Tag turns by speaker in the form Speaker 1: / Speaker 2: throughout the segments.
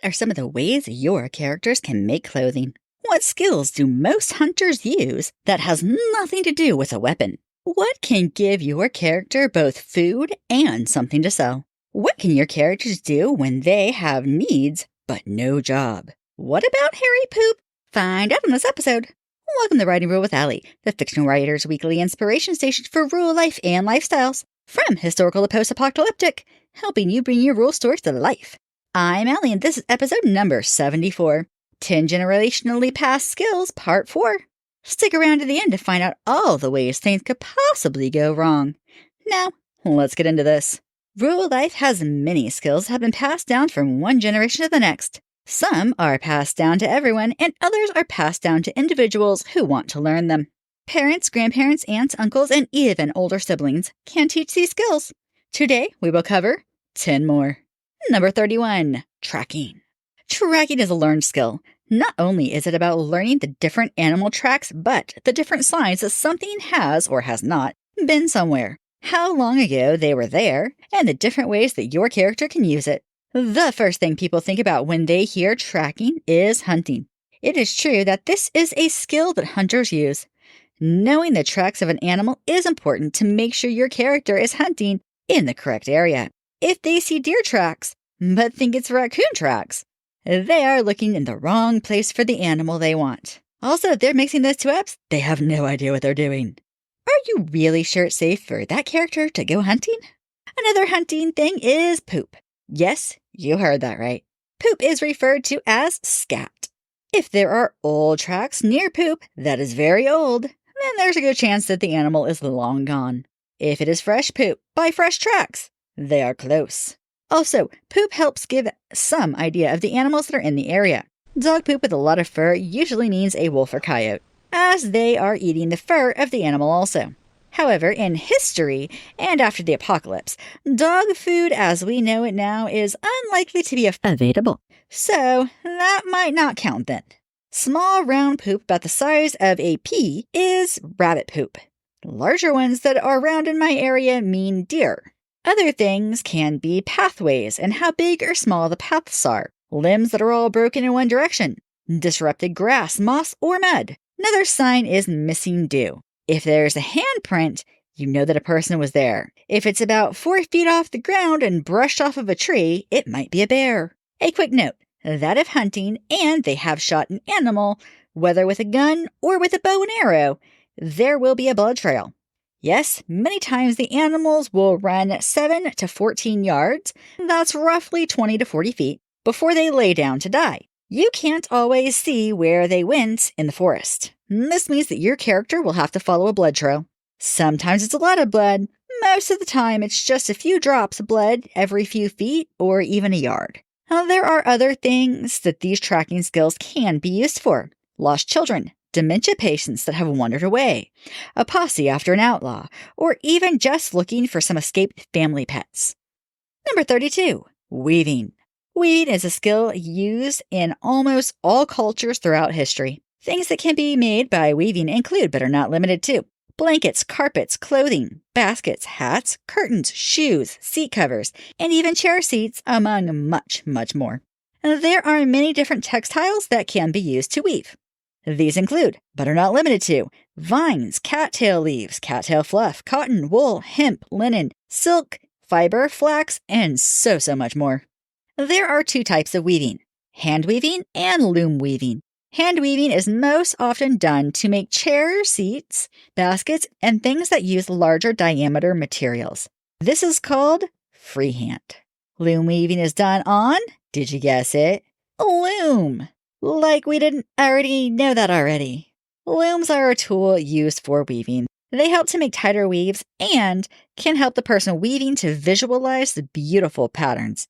Speaker 1: What are some of the ways your characters can make clothing? What skills do most hunters use that has nothing to do with a weapon? What can give your character both food and something to sell? What can your characters do when they have needs but no job? What about Harry Poop? Find out in this episode. Welcome to Writing Rule with Allie, the fictional writer's weekly inspiration station for rural life and lifestyles. From historical to post-apocalyptic, helping you bring your rural stories to life. I'm Allie, and this is episode number 74, 10 Generationally Passed Skills, Part 4. Stick around to the end to find out all the ways things could possibly go wrong. Now, let's get into this. Rural life has many skills that have been passed down from one generation to the next. Some are passed down to everyone, and others are passed down to individuals who want to learn them. Parents, grandparents, aunts, uncles, and even older siblings can teach these skills. Today, we will cover 10 more. Number 31, tracking. Tracking is a learned skill. Not only is it about learning the different animal tracks, but the different signs that something has or has not been somewhere, how long ago they were there, and the different ways that your character can use it. The first thing people think about when they hear tracking is hunting. It is true that this is a skill that hunters use. Knowing the tracks of an animal is important to make sure your character is hunting in the correct area. If they see deer tracks, but think it's raccoon tracks, they are looking in the wrong place for the animal they want. Also, if they're mixing those two up, they have no idea what they're doing. Are you really sure it's safe for that character to go hunting? Another hunting thing is poop. Yes, you heard that right. Poop is referred to as scat. If there are old tracks near poop that is very old, then there's a good chance that the animal is long gone. If it is fresh poop by fresh tracks, they are close. Also, poop helps give some idea of the animals that are in the area. Dog poop with a lot of fur usually means a wolf or coyote, as they are eating the fur of the animal also. However, in history and after the apocalypse, dog food as we know it now is unlikely to be available. So, that might not count then. Small round poop about the size of a pea is rabbit poop. Larger ones that are round in my area mean deer. Other things can be pathways and how big or small the paths are. Limbs that are all broken in one direction. Disrupted grass, moss, or mud. Another sign is missing dew. If there's a handprint, you know that a person was there. If it's about 4 feet off the ground and brushed off of a tree, it might be a bear. A quick note, that if hunting and they have shot an animal, whether with a gun or with a bow and arrow, there will be a blood trail. Yes, many times the animals will run 7 to 14 yards, that's roughly 20 to 40 feet, before they lay down to die. You can't always see where they went in the forest. This means that your character will have to follow a blood trail. Sometimes it's a lot of blood. Most of the time it's just a few drops of blood every few feet or even a yard. Now, there are other things that these tracking skills can be used for. Lost children, dementia patients that have wandered away, a posse after an outlaw, or even just looking for some escaped family pets. Number 32, weaving. Weaving is a skill used in almost all cultures throughout history. Things that can be made by weaving include, but are not limited to, blankets, carpets, clothing, baskets, hats, curtains, shoes, seat covers, and even chair seats, among much, much more. There are many different textiles that can be used to weave. These include, but are not limited to, vines, cattail leaves, cattail fluff, cotton, wool, hemp, linen, silk, fiber, flax, and so much more. There are 2 types of weaving, hand weaving and loom weaving. Hand weaving is most often done to make chairs, seats, baskets, and things that use larger diameter materials. This is called freehand. Loom weaving is done on, did you guess it? A loom. Like we didn't already know that already. Looms are a tool used for weaving. They help to make tighter weaves and can help the person weaving to visualize the beautiful patterns.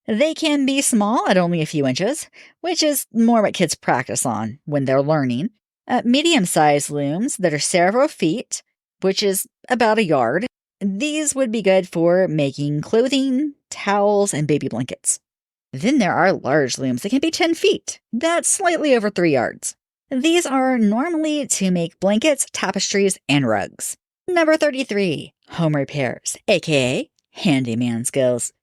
Speaker 1: They can be small at only a few inches, which is more what kids practice on when they're learning. Medium-sized looms that are several feet, which is about a yard. These would be good for making clothing, towels, and baby blankets. Then there are large looms that can be 10 feet. That's slightly over 3 yards. These are normally to make blankets, tapestries, and rugs. Number 33, home repairs, aka handyman skills.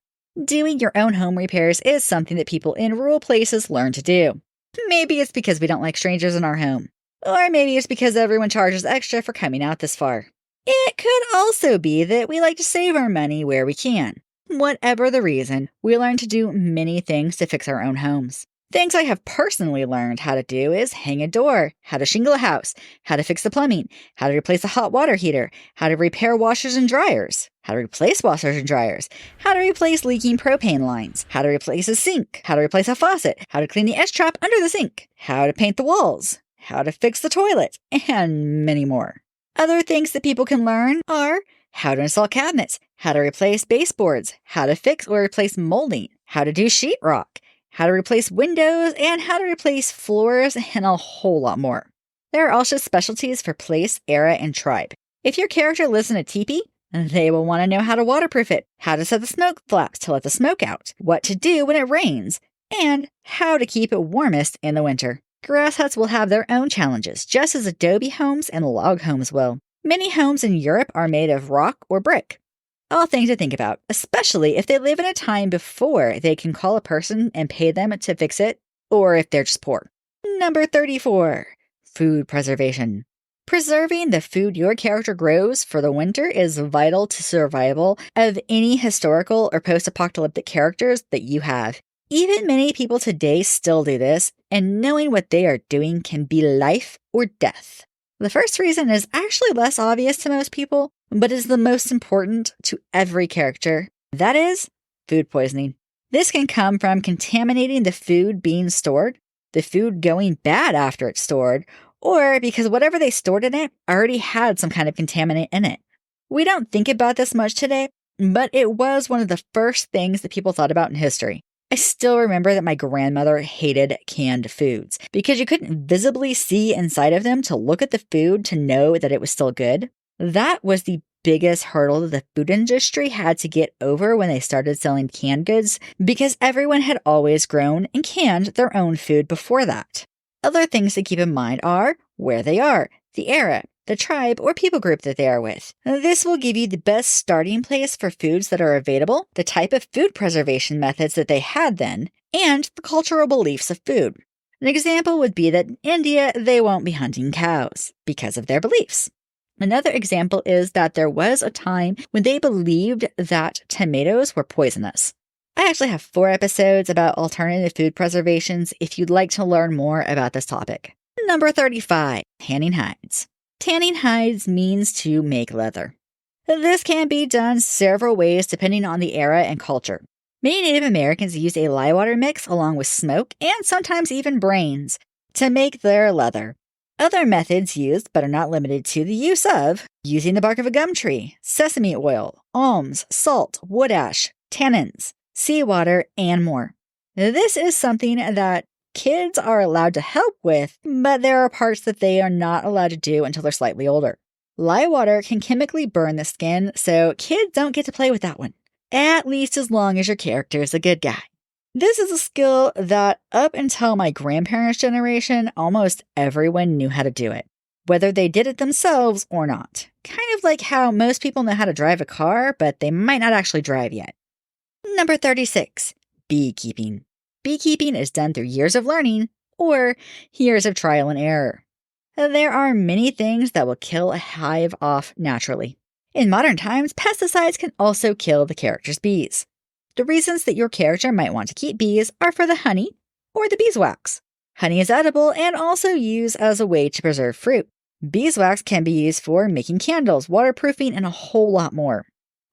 Speaker 1: Doing your own home repairs is something that people in rural places learn to do. Maybe it's because we don't like strangers in our home. Or maybe it's because everyone charges extra for coming out this far. It could also be that we like to save our money where we can. Whatever the reason, we learn to do many things to fix our own homes. Things I have personally learned how to do is hang a door, how to shingle a house, how to fix the plumbing, how to replace a hot water heater, how to repair washers and dryers, how to replace washers and dryers, how to replace leaking propane lines, how to replace a sink, how to replace a faucet, how to clean the S-trap under the sink, how to paint the walls, how to fix the toilet, and many more. Other things that people can learn are how to install cabinets, how to replace baseboards, how to fix or replace molding, how to do sheetrock, how to replace windows, and how to replace floors, and a whole lot more. There are also specialties for place, era, and tribe. If your character lives in a teepee, they will want to know how to waterproof it, how to set the smoke flaps to let the smoke out, what to do when it rains, and how to keep it warmest in the winter. Grass huts will have their own challenges, just as adobe homes and log homes will. Many homes in Europe are made of rock or brick. All things to think about, especially if they live in a time before they can call a person and pay them to fix it, or if they're just poor. Number 34. Food preservation. Preserving the food your character grows for the winter is vital to survival of any historical or post-apocalyptic characters that you have. Even many people today still do this, and knowing what they are doing can be life or death. The first reason is actually less obvious to most people, but is the most important to every character. That is, food poisoning. This can come from contaminating the food being stored, the food going bad after it's stored, or because whatever they stored in it already had some kind of contaminant in it. We don't think about this much today, but it was one of the first things that people thought about in history. I still remember that my grandmother hated canned foods because you couldn't visibly see inside of them to look at the food to know that it was still good. That was the biggest hurdle that the food industry had to get over when they started selling canned goods because everyone had always grown and canned their own food before that. Other things to keep in mind are where they are, the era, the tribe or people group that they are with. This will give you the best starting place for foods that are available, the type of food preservation methods that they had then, and the cultural beliefs of food. An example would be that in India, they won't be hunting cows because of their beliefs. Another example is that there was a time when they believed that tomatoes were poisonous. I actually have 4 episodes about alternative food preservations if you'd like to learn more about this topic. Number 35, tanning hides. Tanning hides means to make leather. This can be done several ways depending on the era and culture. Many Native Americans use a lye water mix along with smoke and sometimes even brains to make their leather. Other methods used, but are not limited to, the use of using the bark of a gum tree, sesame oil, almonds, salt, wood ash, tannins, seawater, and more. This is something that kids are allowed to help with, but there are parts that they are not allowed to do until they're slightly older. Lye water can chemically burn the skin, so kids don't get to play with that one, at least as long as your character is a good guy. This is a skill that up until my grandparents' generation, almost everyone knew how to do it, whether they did it themselves or not. Kind of like how most people know how to drive a car, but they might not actually drive yet. Number 36, beekeeping. Beekeeping is done through years of learning or years of trial and error. There are many things that will kill a hive off naturally. In modern times, pesticides can also kill the character's bees. The reasons that your character might want to keep bees are for the honey or the beeswax. Honey is edible and also used as a way to preserve fruit. Beeswax can be used for making candles, waterproofing, and a whole lot more.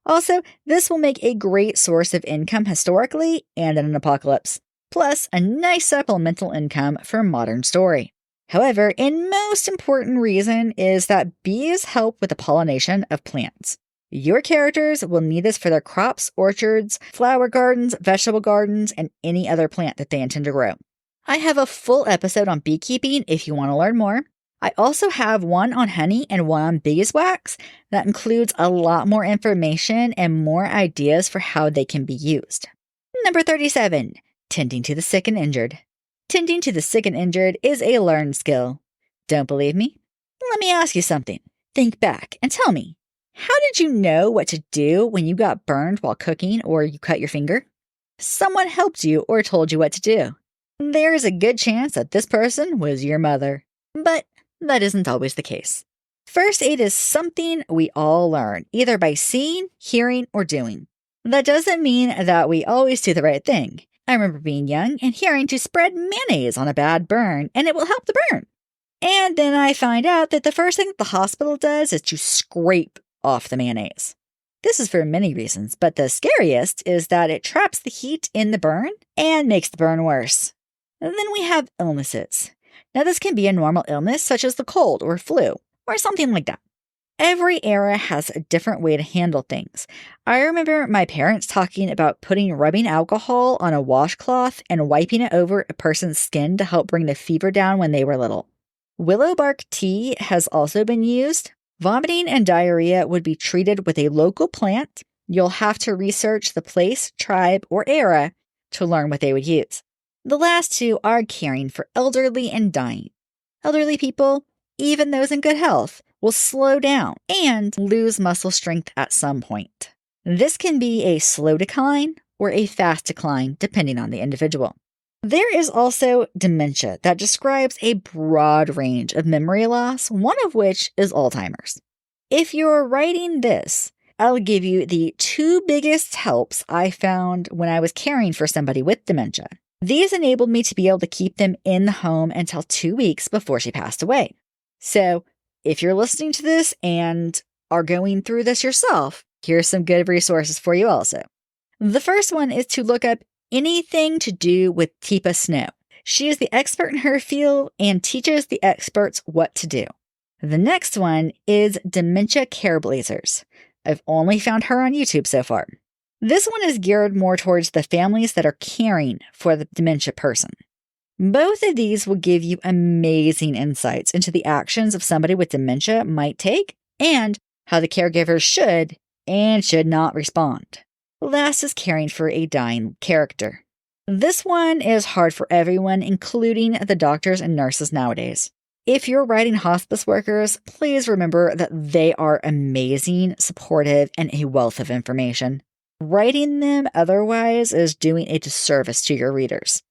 Speaker 1: Also, this will make a great source of income historically and in an apocalypse, plus a nice supplemental income for modern story. However, a most important reason is that bees help with the pollination of plants. Your characters will need this for their crops, orchards, flower gardens, vegetable gardens, and any other plant that they intend to grow. I have a full episode on beekeeping if you want to learn more. I also have one on honey and one on beeswax that includes a lot more information and more ideas for how they can be used. Number 37, tending to the sick and injured. Tending to the sick and injured is a learned skill. Don't believe me? Let me ask you something. Think back and tell me, how did you know what to do when you got burned while cooking or you cut your finger? someone helped you or told you what to do. There's a good chance that this person was your mother, but that isn't always the case. First aid is something we all learn, either by seeing, hearing, or doing. That doesn't mean that we always do the right thing. I remember being young and hearing to spread mayonnaise on a bad burn and it will help the burn. And then I find out that the first thing that the hospital does is to scrape off the mayonnaise. This is for many reasons, but the scariest is that it traps the heat in the burn and makes the burn worse. And then we have illnesses. Now, this can be a normal illness such as the cold or flu or something like that. Every era has a different way to handle things. I remember my parents talking about rubbing alcohol on a washcloth and wiping it over a person's skin to help bring the fever down when they were little. Willow bark tea has also been used. Vomiting and diarrhea would be treated with a local plant. You'll have to research the place, tribe, or era to learn what they would use. The last two are caring for elderly and dying. Elderly people, even those in good health, will slow down and lose muscle strength at some point. This can be a slow decline or a fast decline, depending on the individual. There is also dementia that describes a broad range of memory loss, one of which is Alzheimer's. If you're writing this, I'll give you the two biggest helps I found when I was caring for somebody with dementia. These enabled me to be able to keep them in the home until 2 weeks before she passed away. So, if you're listening to this and are going through this yourself, here's some good resources for you also. The first one is to look up anything to do with Teepa Snow. She is the expert in her field and teaches the experts what to do. The next one is Dementia Care Blazers. I've only found her on YouTube so far. This one is geared more towards the families that are caring for the dementia person. Both of these will give you amazing insights into the actions of somebody with dementia might take and how the caregivers should and should not respond. Last is caring for a dying character. This one is hard for everyone, including the doctors and nurses nowadays. If you're writing hospice workers, please remember that they are amazing, supportive, and a wealth of information. Writing them otherwise is doing a disservice to your readers.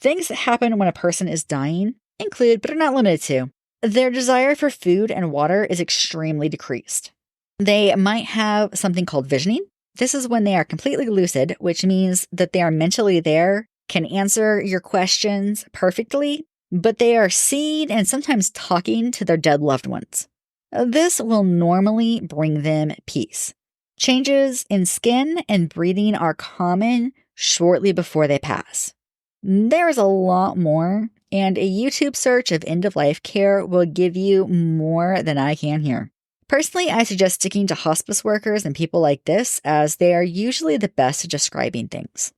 Speaker 1: Things that happen when a person is dying include, but are not limited to, their desire for food and water is extremely decreased. They might have something called visioning. This is when they are completely lucid, which means that they are mentally there, can answer your questions perfectly, but they are seeing and sometimes talking to their dead loved ones. This will normally bring them peace. Changes in skin and breathing are common shortly before they pass. There is a lot more, and a YouTube search of end-of-life care will give you more than I can here. Personally, I suggest sticking to hospice workers and people like this, as they are usually the best at describing things.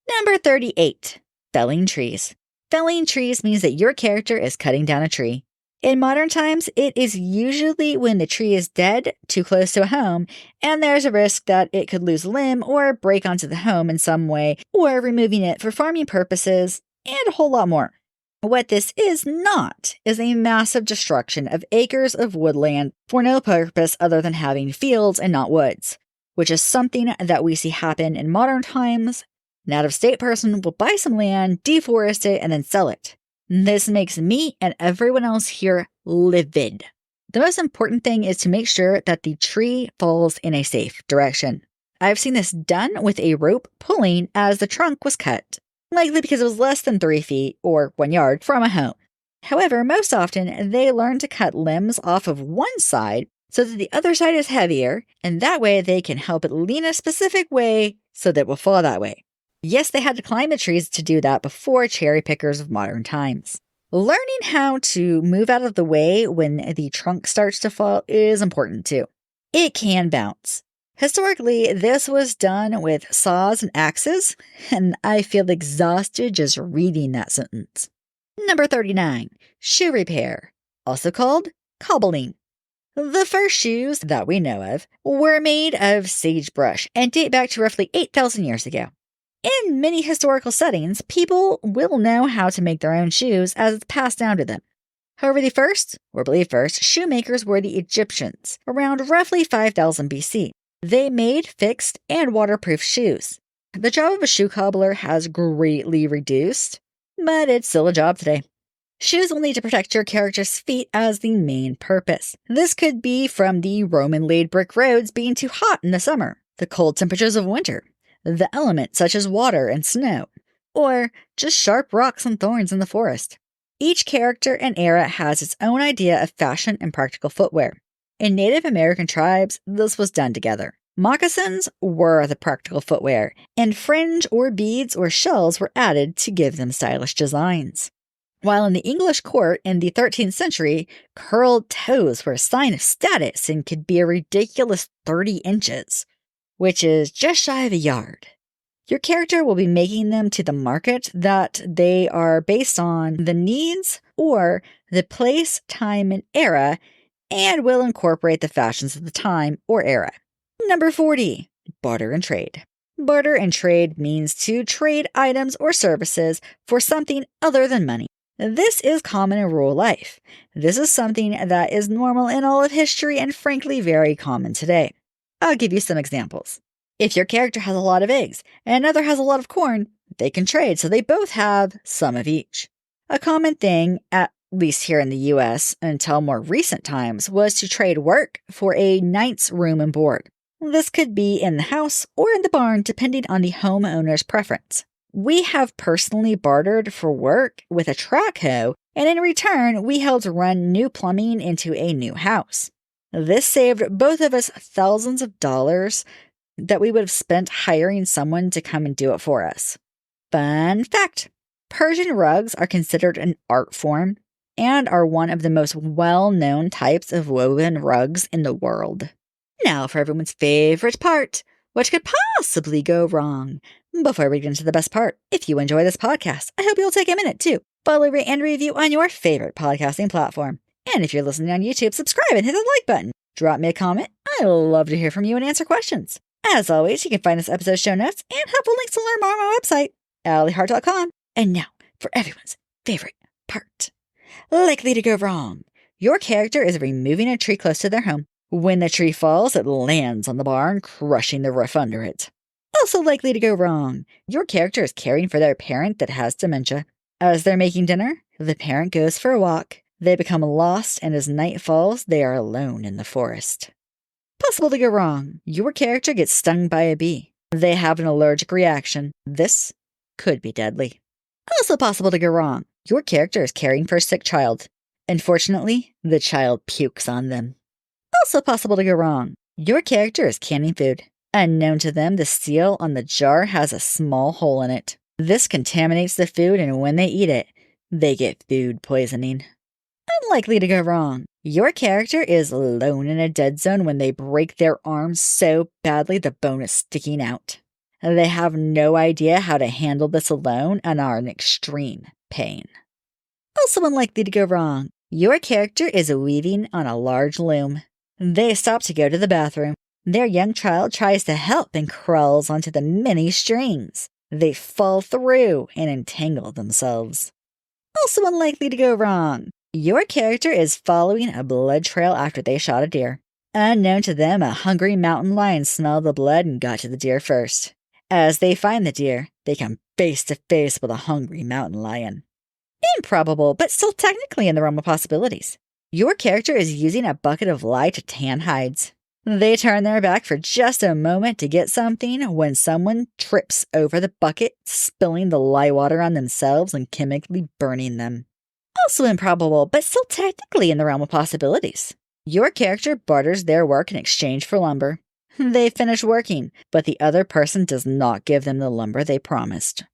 Speaker 1: Number 38. Felling trees. Felling trees means that your character is cutting down a tree. In modern times, it is usually when the tree is dead, too close to a home, and there's a risk that it could lose a limb or break onto the home in some way, or removing it for farming purposes, and a whole lot more. What this is not is a massive destruction of acres of woodland for no purpose other than having fields and not woods, which is something that we see happen in modern times. An out-of-state person will buy some land, deforest it, and then sell it. This makes me and everyone else here livid. The most important thing is to make sure that the tree falls in a safe direction. I've seen this done with a rope pulling as the trunk was cut, likely because it was less than 3 feet or 1 yard from a home. However, most often they learn to cut limbs off of one side so that the other side is heavier, and that way they can help it lean a specific way so that it will fall that way. Yes, they had to climb the trees to do that before cherry pickers of modern times. Learning how to move out of the way when the trunk starts to fall is important too. It can bounce. Historically, this was done with saws and axes, and I feel exhausted just reading that sentence. Number 39. Shoe repair, also called cobbling. The first shoes that we know of were made of sagebrush and date back to roughly 8,000 years ago. In many historical settings, people will know how to make their own shoes as it's passed down to them. However, the first, or believed first, shoemakers were the Egyptians, around roughly 5000 BC. They made fixed and waterproof shoes. The job of a shoe cobbler has greatly reduced, but it's still a job today. Shoes will need to protect your character's feet as the main purpose. This could be from the Roman-laid brick roads being too hot in the summer, the cold temperatures of winter, the elements such as water and snow, or just sharp rocks and thorns in the forest. Each character and era has its own idea of fashion and practical footwear. In Native American tribes, this was done together. Moccasins were the practical footwear, and fringe or beads or shells were added to give them stylish designs. While in the English court in the 13th century, curled toes were a sign of status and could be a ridiculous 30 inches, which is just shy of a yard. Your character will be making them to the market that they are based on the needs or the place, time, and era, and will incorporate the fashions of the time or era. Number 40, barter and trade. Barter and trade means to trade items or services for something other than money. This is common in rural life. This is something that is normal in all of history and frankly very common today. I'll give you some examples. If your character has a lot of eggs and another has a lot of corn, they can trade so they both have some of each. A common thing, at least here in the US until more recent times, was to trade work for a night's room and board. This could be in the house or in the barn depending on the homeowner's preference. We have personally bartered for work with a track hoe, and in return, we helped run new plumbing into a new house. This saved both of us thousands of dollars that we would have spent hiring someone to come and do it for us. Fun fact, Persian rugs are considered an art form and are one of the most well-known types of woven rugs in the world. Now for everyone's favorite part, what could possibly go wrong? Before we get into the best part, if you enjoy this podcast, I hope you'll take a minute to follow, rate, and review on your favorite podcasting platform. And if you're listening on YouTube, subscribe and hit the like button. Drop me a comment. I love to hear from you and answer questions. As always, you can find this episode's show notes and helpful links to learn more on my website, AllieHart.com. And now, for everyone's favorite part. Likely to go wrong. Your character is removing a tree close to their home. When the tree falls, it lands on the barn, crushing the roof under it. Also likely to go wrong. Your character is caring for their parent that has dementia. As they're making dinner, the parent goes for a walk. They become lost, and as night falls, they are alone in the forest. Possible to go wrong. Your character gets stung by a bee. They have an allergic reaction. This could be deadly. Also possible to go wrong. Your character is caring for a sick child. Unfortunately, the child pukes on them. Also possible to go wrong. Your character is canning food. Unknown to them, the seal on the jar has a small hole in it. This contaminates the food, and when they eat it, they get food poisoning. Unlikely to go wrong. Your character is alone in a dead zone when they break their arm so badly the bone is sticking out. They have no idea how to handle this alone and are in extreme pain. Also unlikely to go wrong. Your character is weaving on a large loom. They stop to go to the bathroom. Their young child tries to help and crawls onto the many strings. They fall through and entangle themselves. Also unlikely to go wrong. Your character is following a blood trail after they shot a deer. Unknown to them, a hungry mountain lion smelled the blood and got to the deer first. As they find the deer, they come face to face with a hungry mountain lion. Improbable, but still technically in the realm of possibilities. Your character is using a bucket of lye to tan hides. They turn their back for just a moment to get something when someone trips over the bucket, spilling the lye water on themselves and chemically burning them. Also improbable, but still technically in the realm of possibilities. Your character barters their work in exchange for lumber. They finish working, but the other person does not give them the lumber they promised.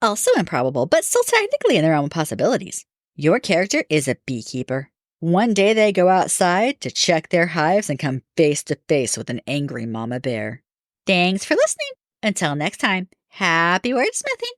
Speaker 1: Also improbable, but still technically in the realm of possibilities. Your character is a beekeeper. One day they go outside to check their hives and come face to face with an angry mama bear. Thanks for listening. Until next time, happy wordsmithing.